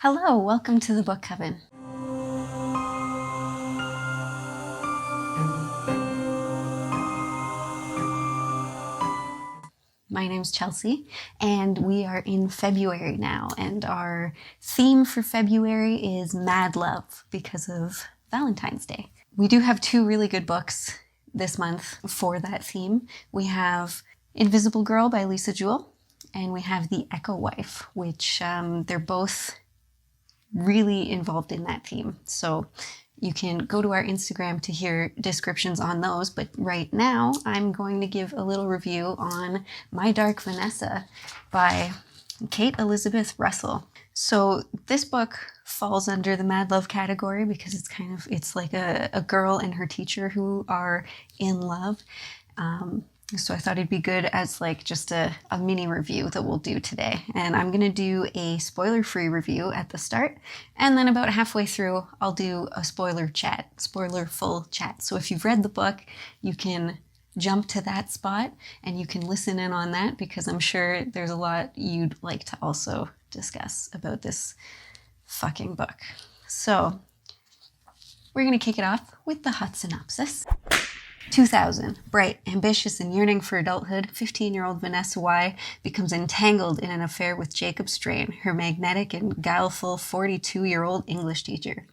Hello, welcome to the Book Coven. My name's Chelsea, and we are in February now, and our theme for February is Mad Love because of Valentine's Day. We do have two really good books this month for that theme. We have Invisible Girl by Lisa Jewell, and we have The Echo Wife, which they're both really involved in that theme. So you can go to our Instagram to hear descriptions on those, but right now I'm going to give a little review on My Dark Vanessa by Kate Elizabeth Russell. So this book falls under the Mad Love category because it's like a girl and her teacher who are in love. So I thought it'd be good as like just a mini review that we'll do today. And I'm going to do a spoiler-free review at the start. And then about halfway through, I'll do a spoiler-full chat. So if you've read the book, you can jump to that spot and you can listen in on that because I'm sure there's a lot you'd like to also discuss about this fucking book. So we're going to kick it off with the hot synopsis. 2000. Bright, ambitious, and yearning for adulthood, 15-year-old Vanessa Y becomes entangled in an affair with Jacob Strain, her magnetic and guileful 42-year-old English teacher.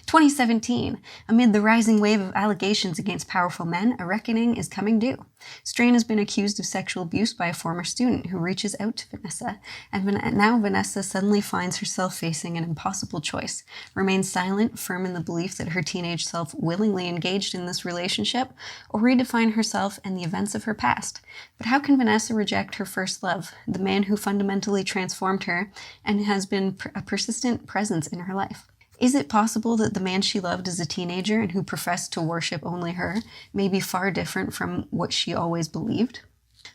2017. Amid the rising wave of allegations against powerful men, a reckoning is coming due. Strain has been accused of sexual abuse by a former student who reaches out to Vanessa, and now Vanessa suddenly finds herself facing an impossible choice: remain silent, firm in the belief that her teenage self willingly engaged in this relationship, or redefine herself and the events of her past. But how can Vanessa reject her first love, the man who fundamentally transformed her and has been a persistent presence in her life? Is it possible that the man she loved as a teenager and who professed to worship only her may be far different from what she always believed?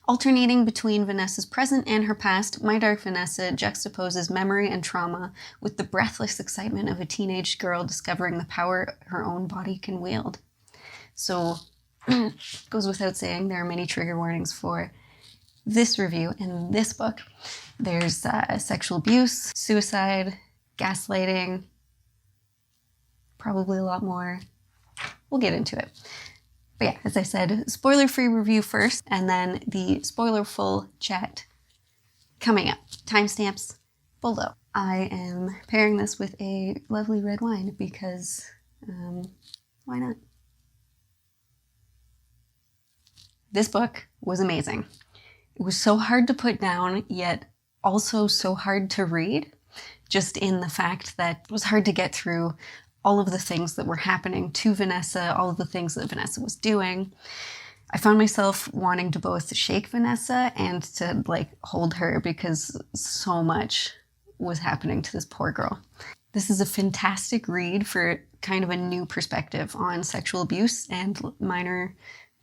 Alternating between Vanessa's present and her past, My Dark Vanessa juxtaposes memory and trauma with the breathless excitement of a teenage girl discovering the power her own body can wield. So, goes without saying, there are many trigger warnings for this review and this book. There's sexual abuse, suicide, gaslighting, probably a lot more. We'll get into it. But yeah, as I said, spoiler-free review first, and then the spoiler-full chat coming up. Timestamps below. I am pairing this with a lovely red wine because, why not? This book was amazing. It was so hard to put down, yet also so hard to read, just in the fact that it was hard to get through all of the things that were happening to Vanessa, all of the things that Vanessa was doing. I found myself wanting to both shake Vanessa and to like hold her because so much was happening to this poor girl. This is a fantastic read for kind of a new perspective on sexual abuse and minor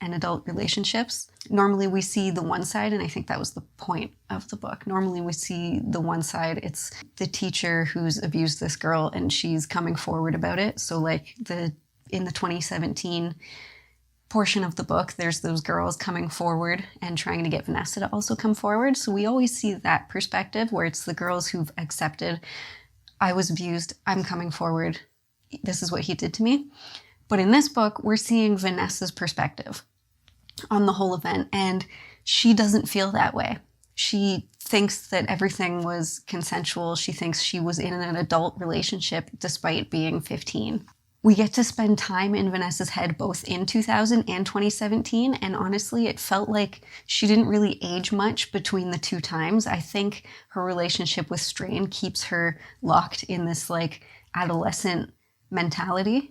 and adult relationships. Normally we see the one side, and I think that was the point of the book. Normally we see the one side. It's the teacher who's abused this girl and she's coming forward about it. So like in the 2017 portion of the book, there's those girls coming forward and trying to get Vanessa to also come forward. So we always see that perspective where it's the girls who've accepted, I was abused, I'm coming forward, this is what he did to me. But in this book, we're seeing Vanessa's perspective on the whole event, and she doesn't feel that way. She thinks that everything was consensual. She thinks she was in an adult relationship despite being 15. We get to spend time in Vanessa's head both in 2000 and 2017, and honestly, it felt like she didn't really age much between the two times. I think her relationship with Strain keeps her locked in this like adolescent mentality.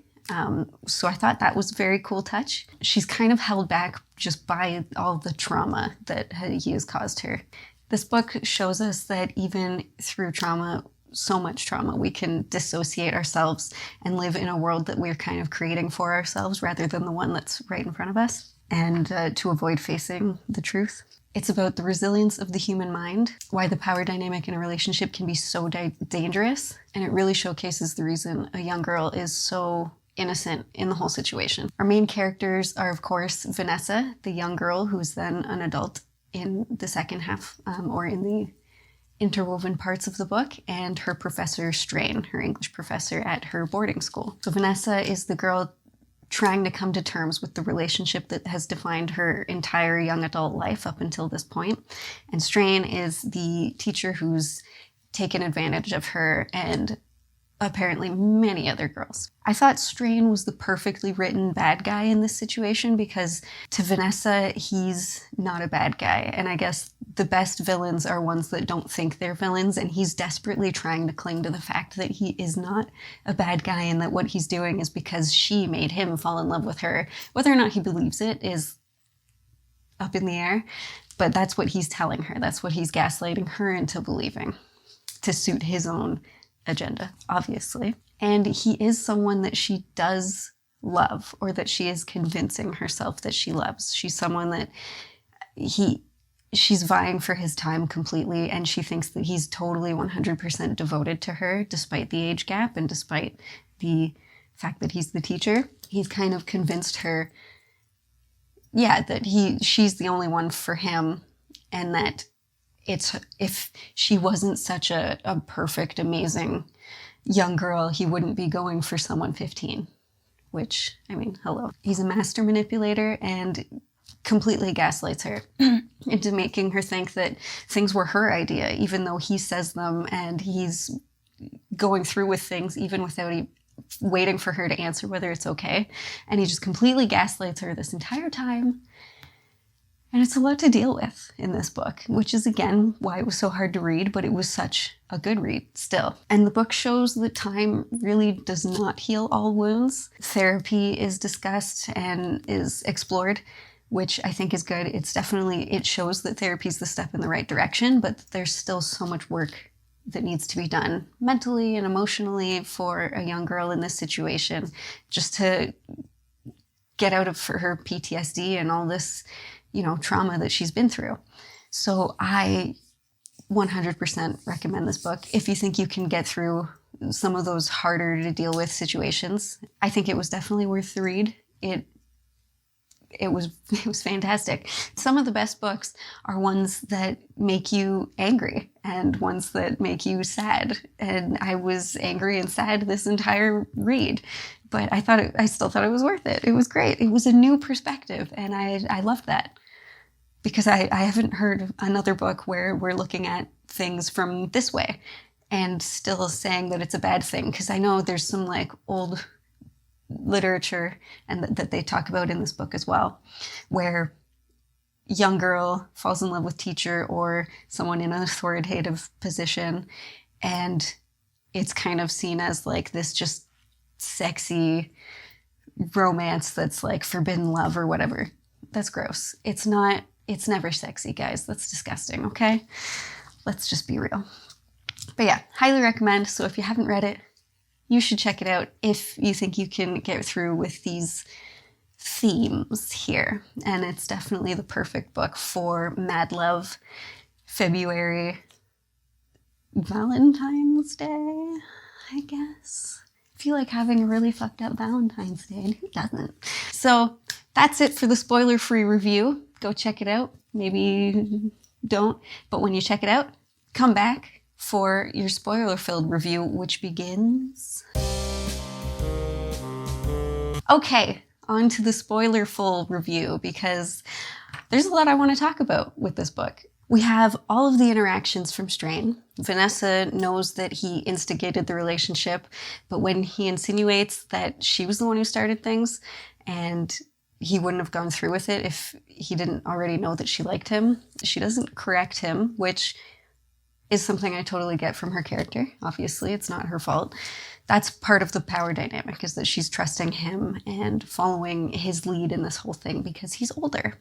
So I thought that was a very cool touch. She's kind of held back just by all the trauma that he has caused her. This book shows us that even through trauma, so much trauma, we can dissociate ourselves and live in a world that we're kind of creating for ourselves rather than the one that's right in front of us, and to avoid facing the truth. It's about the resilience of the human mind, why the power dynamic in a relationship can be so dangerous, and it really showcases the reason a young girl is so innocent in the whole situation. Our main characters are, of course, Vanessa, the young girl who's then an adult in the second half, or in interwoven parts of the book and her professor Strain, her English professor at her boarding school. So Vanessa is the girl trying to come to terms with the relationship that has defined her entire young adult life up until this point. And Strain is the teacher who's taken advantage of her and apparently many other girls. I thought Strain was the perfectly written bad guy in this situation because to Vanessa, he's not a bad guy. And I guess the best villains are ones that don't think they're villains, and he's desperately trying to cling to the fact that he is not a bad guy and that what he's doing is because she made him fall in love with her. Whether or not he believes it is up in the air, but that's what he's telling her. That's what he's gaslighting her into believing to suit his own agenda, obviously. And he is someone that she does love, or that she is convincing herself that she loves. She's someone that she's vying for his time completely, and she thinks that he's totally 100% devoted to her, despite the age gap and despite the fact that he's the teacher. He's kind of convinced her, that she's the only one for him, and that if she wasn't such a perfect, amazing young girl, he wouldn't be going for someone 15, which, I mean, hello. He's a master manipulator and completely gaslights her into making her think that things were her idea, even though he says them, and he's going through with things even without waiting for her to answer whether it's okay. And he just completely gaslights her this entire time. And it's a lot to deal with in this book, which is, again, why it was so hard to read, but it was such a good read still. And the book shows that time really does not heal all wounds. Therapy is discussed and is explored, which I think is good. It shows that therapy is the step in the right direction, but there's still so much work that needs to be done mentally and emotionally for a young girl in this situation, just to get out of her PTSD and all this trauma that she's been through. So I 100% recommend this book if you think you can get through some of those harder to deal with situations. I think it was definitely worth the read. It was fantastic. Some of the best books are ones that make you angry and ones that make you sad. And I was angry and sad this entire read, but I still thought it was worth it. It was great. It was a new perspective, and I loved that. Because I haven't heard another book where we're looking at things from this way and still saying that it's a bad thing. Because I know there's some old literature and that they talk about in this book as well, where young girl falls in love with teacher or someone in an authoritative position, and it's kind of seen as this just sexy romance that's forbidden love or whatever. That's gross. It's not. It's never sexy, guys. That's disgusting, okay? Let's just be real. But yeah, highly recommend. So if you haven't read it, you should check it out if you think you can get through with these themes here. And it's definitely the perfect book for Mad Love, February, Valentine's Day, I guess. I feel like having a really fucked up Valentine's Day, and who doesn't? So that's it for the spoiler-free review. Go check it out. Maybe don't. But when you check it out, come back for your spoiler-filled review, which begins... Okay, on to the spoiler-full review, because there's a lot I want to talk about with this book. We have all of the interactions from Strain. Vanessa knows that he instigated the relationship, but when he insinuates that she was the one who started things, and he wouldn't have gone through with it if he didn't already know that she liked him. She doesn't correct him, which is something I totally get from her character. Obviously, it's not her fault. That's part of the power dynamic, is that she's trusting him and following his lead in this whole thing because he's older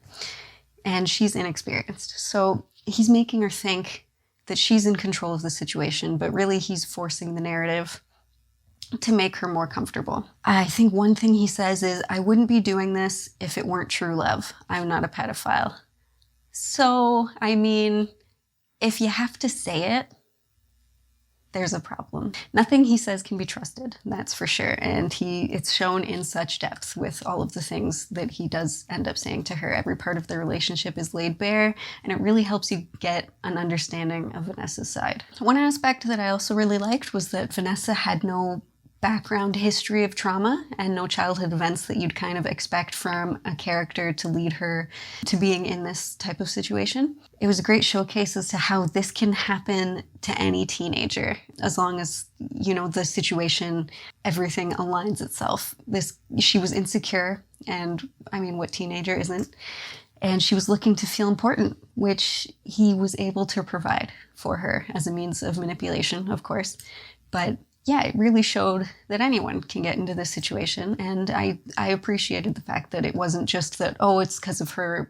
and she's inexperienced. So he's making her think that she's in control of the situation, but really he's forcing the narrative to make her more comfortable. I think one thing he says is, I wouldn't be doing this if it weren't true love. I'm not a pedophile. So, I mean, if you have to say it, there's a problem. Nothing he says can be trusted, that's for sure. And it's shown in such depth with all of the things that he does end up saying to her. Every part of the relationship is laid bare, and it really helps you get an understanding of Vanessa's side. One aspect that I also really liked was that Vanessa had no background history of trauma and no childhood events that you'd kind of expect from a character to lead her to being in this type of situation. It was a great showcase as to how this can happen to any teenager, as long as, you know, the situation, everything aligns itself. She was insecure, and I mean, what teenager isn't? And she was looking to feel important, which he was able to provide for her as a means of manipulation, of course. But yeah, it really showed that anyone can get into this situation. And I appreciated the fact that it wasn't just that, oh, it's because of her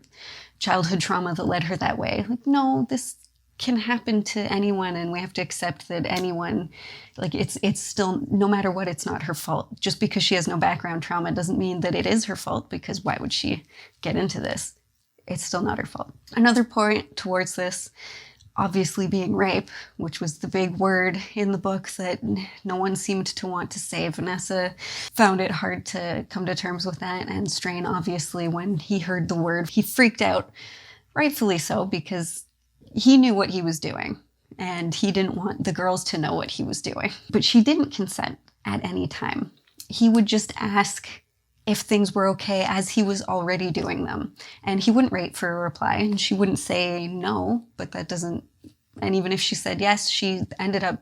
childhood trauma that led her that way. Like, no, this can happen to anyone, and we have to accept that anyone, like, it's still, no matter what, it's not her fault. Just because she has no background trauma doesn't mean that it is her fault, because why would she get into this? It's still not her fault. Another point towards this, obviously being rape, which was the big word in the book that no one seemed to want to say. Vanessa found it hard to come to terms with that, and Strain, obviously, when he heard the word, he freaked out, rightfully so, because he knew what he was doing, and he didn't want the girls to know what he was doing. But she didn't consent at any time. He would just ask if things were okay as he was already doing them. And he wouldn't wait for a reply, and she wouldn't say no, but that doesn't, and even if she said yes, she ended up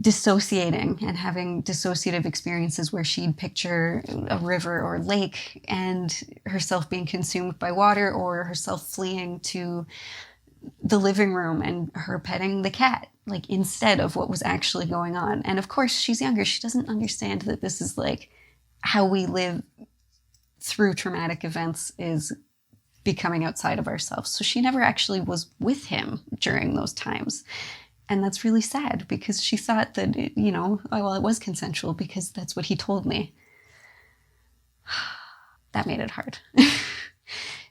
dissociating and having dissociative experiences where she'd picture a river or lake and herself being consumed by water, or herself fleeing to the living room and her petting the cat, like, instead of what was actually going on. And of course, she's younger. She doesn't understand that this is like how we live through traumatic events, is becoming outside of ourselves. So she never actually was with him during those times. And that's really sad, because she thought that, it was consensual because that's what he told me. That made it hard.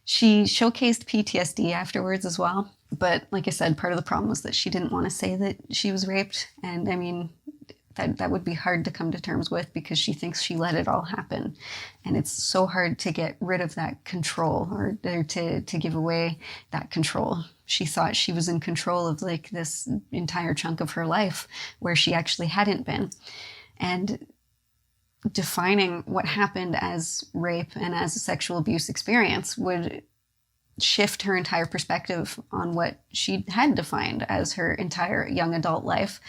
She showcased PTSD afterwards as well. But like I said, part of the problem was that she didn't want to say that she was raped. And I mean, that would be hard to come to terms with, because she thinks she let it all happen. And it's so hard to get rid of that control, or to give away that control. She thought she was in control of, like, this entire chunk of her life where she actually hadn't been. And defining what happened as rape and as a sexual abuse experience would shift her entire perspective on what she had defined as her entire young adult life,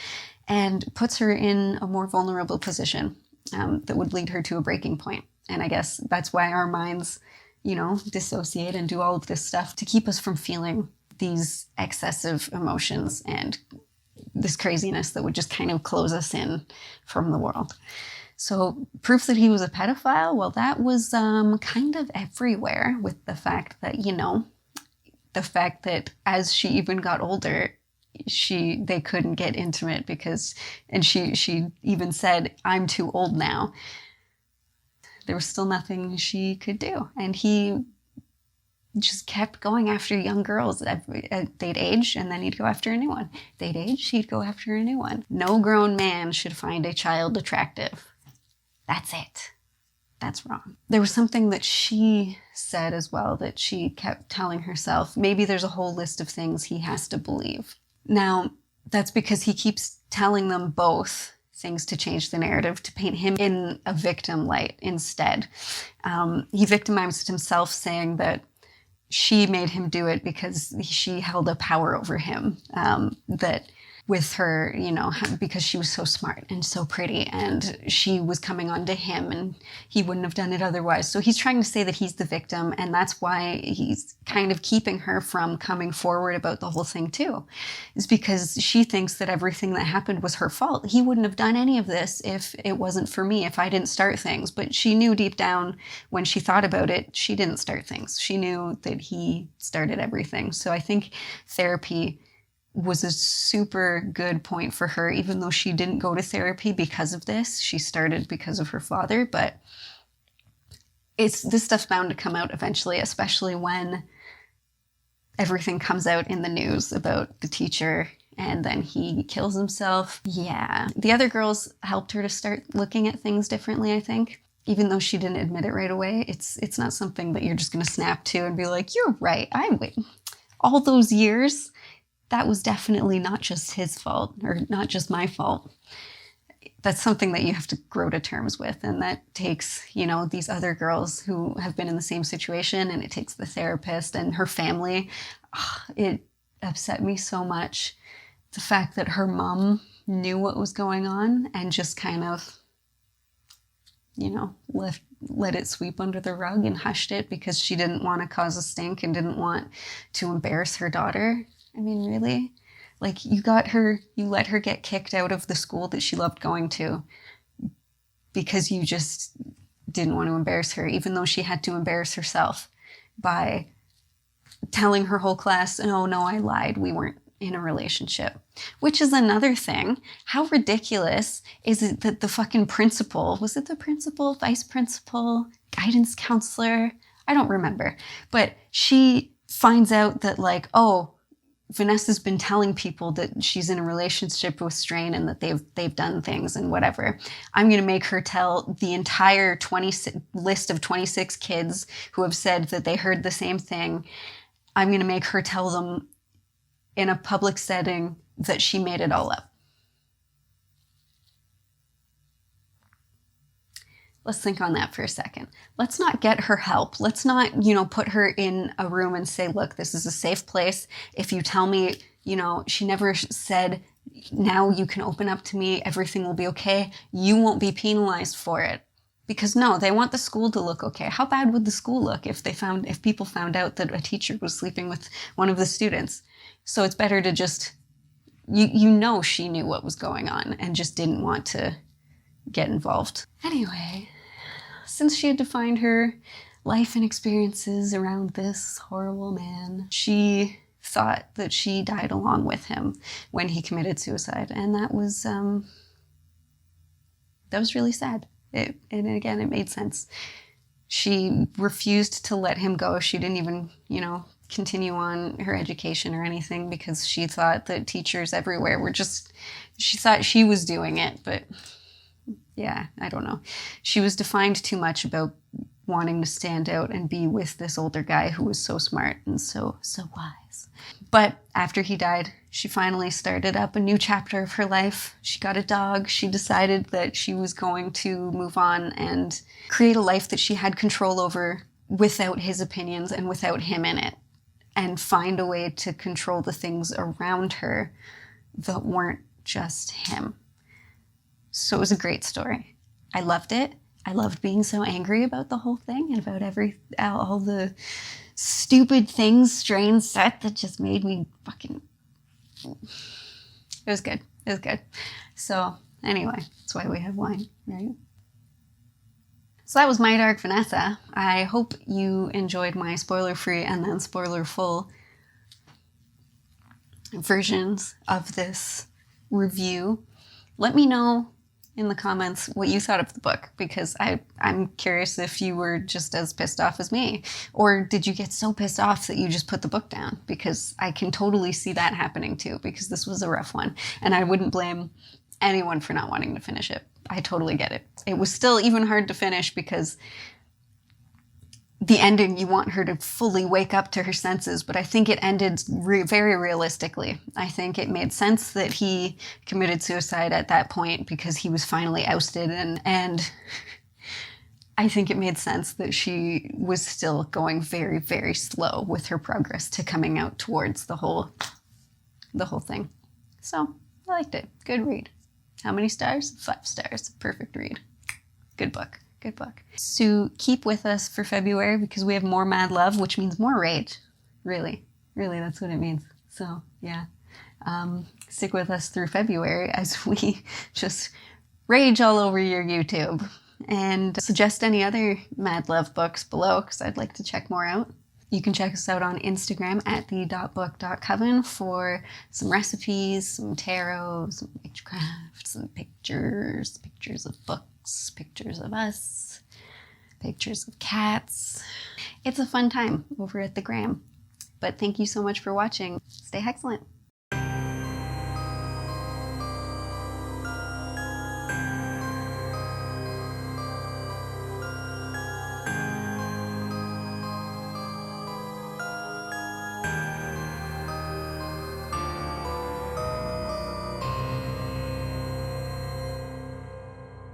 and puts her in a more vulnerable position that would lead her to a breaking point. And I guess that's why our minds, dissociate and do all of this stuff to keep us from feeling these excessive emotions and this craziness that would just kind of close us in from the world. So proof that he was a pedophile, well, that was kind of everywhere, with the fact that, the fact that as she even got older, they couldn't get intimate and she even said, "I'm too old now." There was still nothing she could do. And he just kept going after young girls. They'd age, and then he'd go after a new one. They'd age, he'd go after a new one. No grown man should find a child attractive. That's it. That's wrong. There was something that she said as well that she kept telling herself. Maybe there's a whole list of things he has to believe. Now, that's because he keeps telling them both things to change the narrative, to paint him in a victim light instead. He victimized himself, saying that she made him do it because she held a power over him, that with her, because she was so smart and so pretty, and she was coming on to him, and he wouldn't have done it otherwise. So he's trying to say that he's the victim, and that's why he's kind of keeping her from coming forward about the whole thing too, is because she thinks that everything that happened was her fault. He wouldn't have done any of this if it wasn't for me, if I didn't start things. But she knew deep down, when she thought about it, she didn't start things. She knew that he started everything. So I think therapy was a super good point for her, even though she didn't go to therapy because of this. She started because of her father, but this stuff's bound to come out eventually, especially when everything comes out in the news about the teacher and then he kills himself. Yeah. The other girls helped her to start looking at things differently, I think. Even though she didn't admit it right away, it's not something that you're just going to snap to and be like, you're right, all those years, that was definitely not just his fault, or not just my fault. That's something that you have to grow to terms with, and that takes, you know, these other girls who have been in the same situation, and it takes the therapist and her family. It upset me so much, the fact that her mom knew what was going on and just kind of, you know, let it sweep under the rug and hushed it because she didn't want to cause a stink and didn't want to embarrass her daughter. I mean, really? Like, you let her get kicked out of the school that she loved going to because you just didn't want to embarrass her, even though she had to embarrass herself by telling her whole class, oh no, I lied, we weren't in a relationship. Which is another thing. How ridiculous is it that the fucking principal, was it the principal, vice principal, guidance counselor? I don't remember. But she finds out that, like, oh, Vanessa's been telling people that she's in a relationship with Strain and that they've done things and whatever. I'm going to make her tell the entire list of 26 kids who have said that they heard the same thing. I'm going to make her tell them in a public setting that she made it all up. Let's think on that for a second. Let's not get her help. Let's not, you know, put her in a room and say, look, this is a safe place. If you tell me, you know, she never said, now you can open up to me, everything will be okay. You won't be penalized for it. Because no, they want the school to look okay. How bad would the school look if people found out that a teacher was sleeping with one of the students? So it's better to just, you know, she knew what was going on and just didn't want to get involved. Anyway, since she had defined her life and experiences around this horrible man, she thought that she died along with him when he committed suicide. And that was really sad. And again, it made sense. She refused to let him go. She didn't even, you know, continue on her education or anything because she thought that teachers everywhere were just, she thought she was doing it, but yeah, I don't know. She was defined too much about wanting to stand out and be with this older guy who was so smart and so wise. But after he died, she finally started up a new chapter of her life. She got a dog. She decided that she was going to move on and create a life that she had control over without his opinions and without him in it, and find a way to control the things around her that weren't just him. So it was a great story. I loved it. I loved being so angry about the whole thing and about all the stupid things Strain said that just made me fucking... It was good. It was good. So anyway, that's why we have wine, right? So that was my Dark Vanessa. I hope you enjoyed my spoiler-free and then spoiler-full versions of this review. Let me know in the comments what you thought of the book, because I'm curious if you were just as pissed off as me, or did you get so pissed off that you just put the book down? Because I can totally see that happening too, because this was a rough one, and I wouldn't blame anyone for not wanting to finish it. I totally get it. It was still even hard to finish because the ending, you want her to fully wake up to her senses, but I think it ended very realistically. I think it made sense that he committed suicide at that point because he was finally ousted, and I think it made sense that she was still going very, very slow with her progress to coming out towards the whole thing. So I liked it. Good read. How many stars? 5 stars. Perfect read. Good book. Good book. So keep with us for February because we have more mad love, which means more rage. Really, that's what it means. So yeah, stick with us through February as we just rage all over your YouTube. And suggest any other mad love books below because I'd like to check more out. You can check us out on Instagram at the.book.coven for some recipes, some tarot, some witchcraft, some pictures of books, pictures of us, pictures of cats. It's a fun time over at the gram. But thank you so much for watching. Stay excellent.